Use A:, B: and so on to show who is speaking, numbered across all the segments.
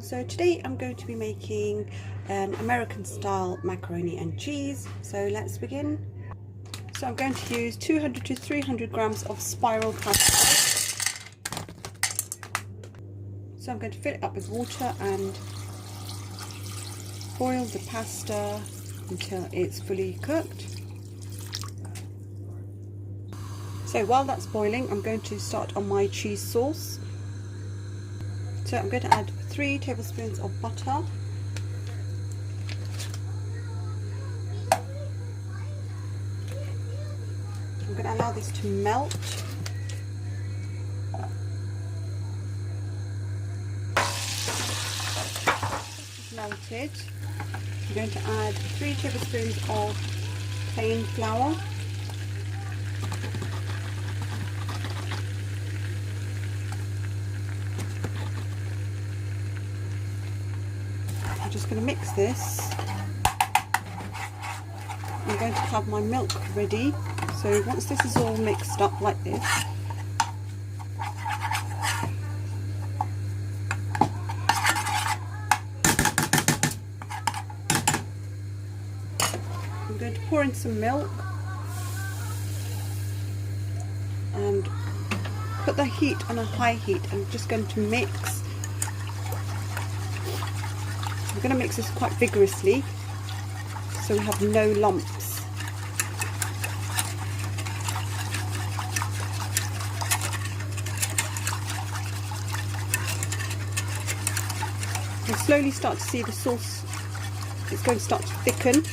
A: So today I'm going to be making an American style macaroni and cheese. So let's begin. So I'm going to use 200 to 300 grams of spiral pasta. So I'm going to fill it up with water and boil the pasta until it's fully cooked. So while that's boiling, I'm going to start on my cheese sauce. So I'm going to add 3 tablespoons of butter. I'm going to allow this to melt. It's melted. I'm going to add 3 tablespoons of plain flour. I'm just going to mix this. I'm going to have my milk ready. So once this is all mixed up like this, I'm going to pour in some milk and put the heat on a high heat. I'm just going to mix. I'm going to mix this quite vigorously so we have no lumps. You'll slowly start to see the sauce, it's going to start to thicken.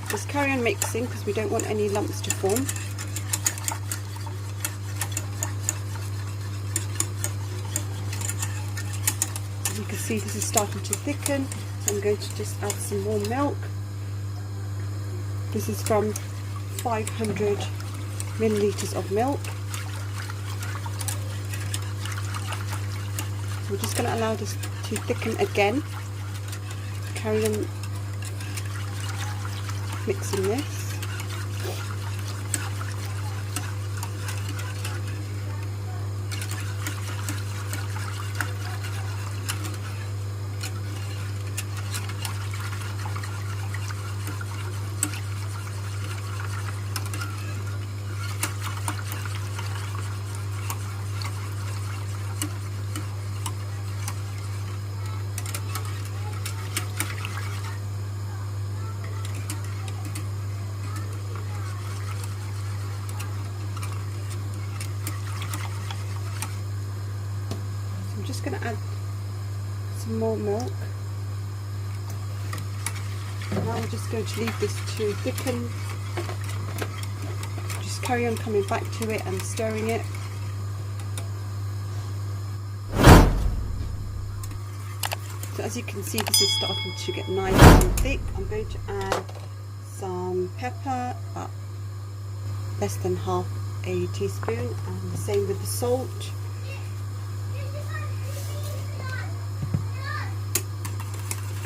A: Just carry on mixing because we don't want any lumps to form. As you can see, this is starting to thicken, so I'm going to just add some more milk. This is from 500 millilitres of milk. We're just going to allow this to thicken again. Carry on mixing this. I'm just going to add some more milk. Now we're just going to leave this to thicken. Just carry on coming back to it and stirring it. So as you can see, this is starting to get nice and thick. I'm going to add some pepper, about less than half a teaspoon, and the same with the salt.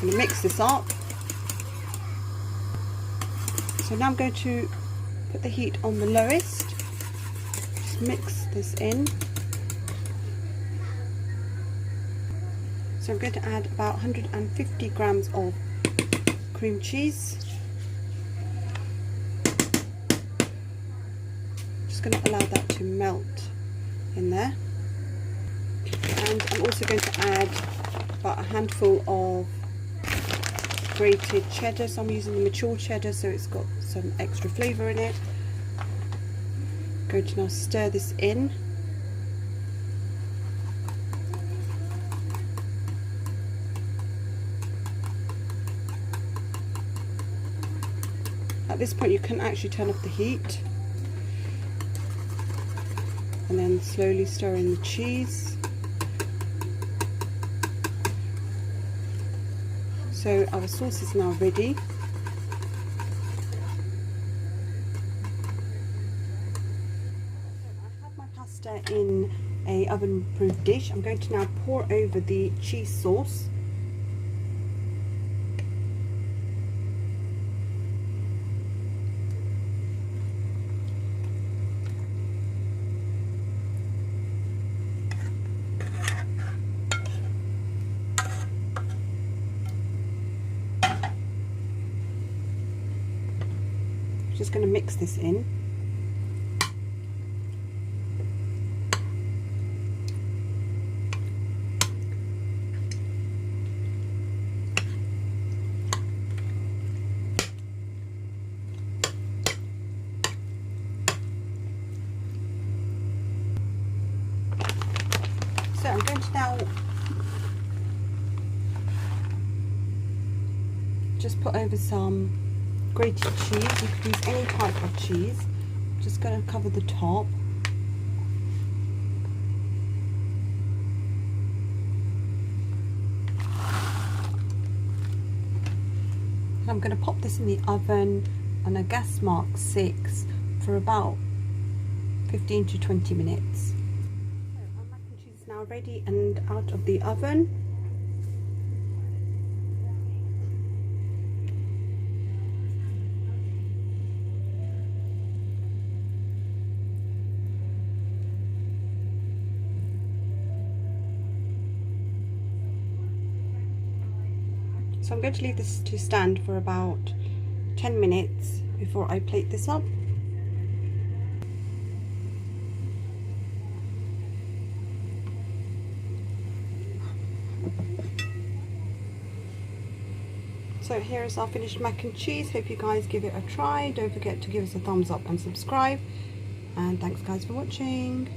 A: I'm going to mix this up. So now I'm going to put the heat on the lowest. Just mix this in. So I'm going to add about 150 grams of cream cheese. Just going to allow that to melt in there. And I'm also going to add about a handful of grated cheddar. So I'm using the mature cheddar, so it's got some extra flavour in it. going to now stir this in. At this point you can actually turn off the heat and then slowly stir in the cheese. So our sauce is now ready. I have my pasta in a oven-proof dish. I'm going to now pour over the cheese sauce. Just going to mix this in. So I'm going to now just put over some grated cheese. You could use any type of cheese. Just going to cover the top. And I'm going to pop this in the oven on a gas mark 6 for about 15 to 20 minutes. So our mac and cheese is now ready and out of the oven. So I'm going to leave this to stand for about 10 minutes before I plate this up. So here is our finished mac and cheese. Hope you guys give it a try. Don't forget to give us a thumbs up and subscribe. And thanks guys for watching.